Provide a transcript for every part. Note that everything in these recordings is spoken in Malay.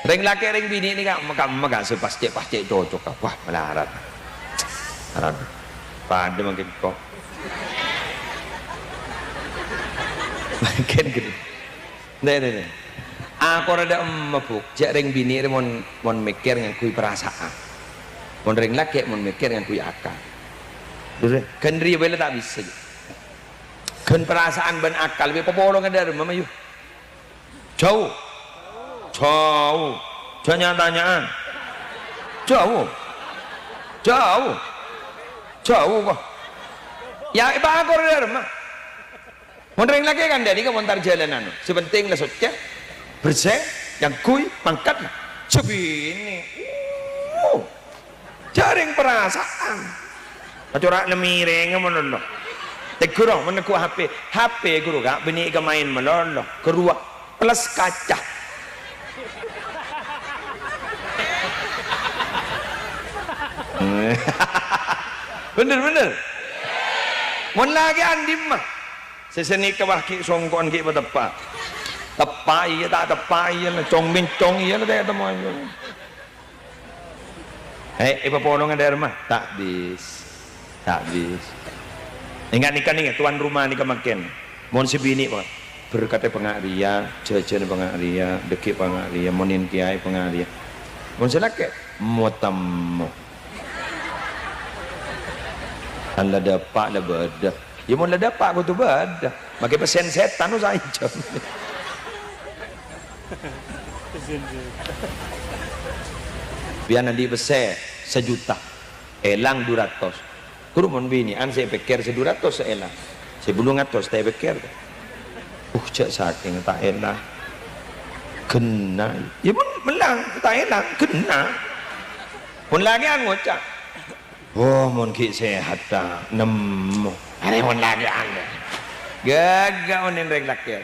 Ring laki ring bini ini kan maka sepastik cocok wah melarat harat pada makin kok makin gini nih aku rada mabuk jak ring bini ini mon mikir ngakui perasaan mon ring laki mon mikir ngakui akal kan dia bela tak bisa kan perasaan ben akal lebih popolong ada mama yuk jauh nyatanya jauh kok ya iba aku ada mah mondring lagi kan dari kemontar jalanan sepenting lah sotnya bersih yang kui mangkat sebini jaring perasaan corak lemiring menolong tegurong meneku HP guru gak benih ke main meloloh keruak plus kaca bener mun lagi andim mah seseni kawaki songkon ki tepa iya tak tepa iya cong bincong iya lah temu ipa polong ada rumah tak bis ingat tuan rumah nikah makin mon si bini pak berkata pengaria jajan pengaria dekik pengaria monin kiai pengaria mon selake motam Allah dapat lah badah ya mau lah dapat aku tu badah pakai pesen setan tu saya biar nanti pesen 1 juta elang 200 kurun bini an saya pikir 200 seelang saya belum ngatos saya pikir cak saking tak enak kena ya pun menang tak enak kena pun lagi an ngocak oh mon ki sehat tak nemu hari mon lagi anda gagak mon reng laki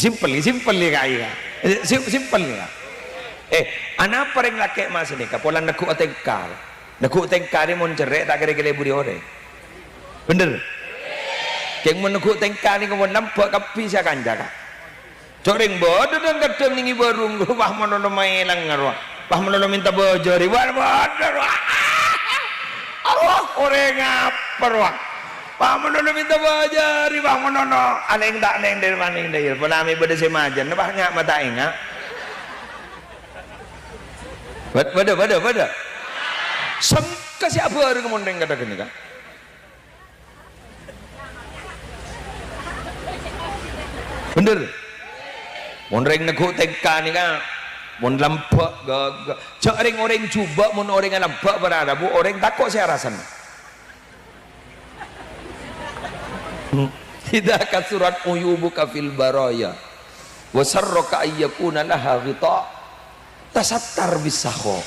simple ni kaya simple ni anak apa reng laki mas ni kapolan nakuk tengkar ni mon cerek tak kira-kira budi orang bener keng mon nakuk tengkar ni mon nampak kapi saya akan jaga coreng bodoh dan kadang ningi barung wah mon main lang ngarwa Pak menolong minta bojori, wah, Allah orang ngapar wah. Pak menolong minta bojori, Pak menolong, aneh tak neng dari mana neng dari, penami beda semajan, Pak ngap mata ingat. Beda. Sengka siapa hari kemudian kata gini kan? Bener, mondreng neguk tengka ni kan? Mun lampak gagak cak orang cuba mun orang lampak berada bu orang takut saya rasanya tidak kasurat uyubuka fil baraya wa sarraka ayyakuna laha ghita tasattar bisakho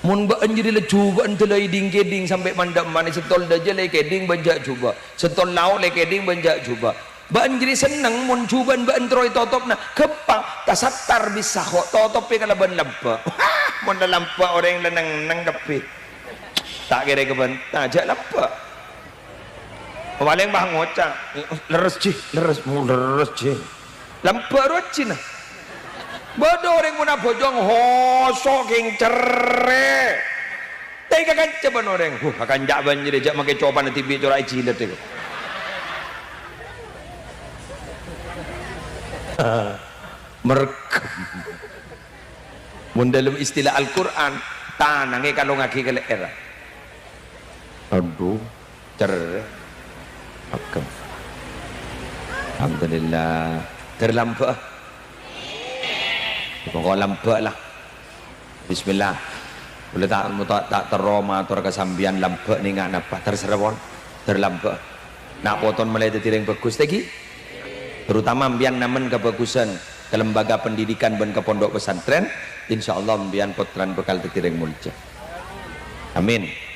mun ba anjiri le cuba entelai ding keding sampai mandam manis setol daje le keding banjak cuba setol lauk le keding banjak cuba banjiri seneng mun cuban ba entroi totop na kepang tasattar bisa kok totop pe kala ban lampa mun da lampa orang lenang nang kape tak kira ke ban tajak lampa paling bah ngocak leres ci lampa roci nah bodoh orang mun bojong hosok king cere tega kan ceban orang akan jak banjir jak make coban tibi corai cilet itu merekam mun dalam istilah Al-Quran tanangnya kalau ngaki ke era aduh cer merekam alhamdulillah terlampak pokok lampak lah bismillah boleh tak teroma atau kesambian lampak ni ngak napa terserah pun terlampak nak poton mulai tertireng bagus lagi terutama mbian namen kebagusan ke lembaga pendidikan dan ke pondok pesantren insyaallah mbian potran bekal tertireng mulja amin.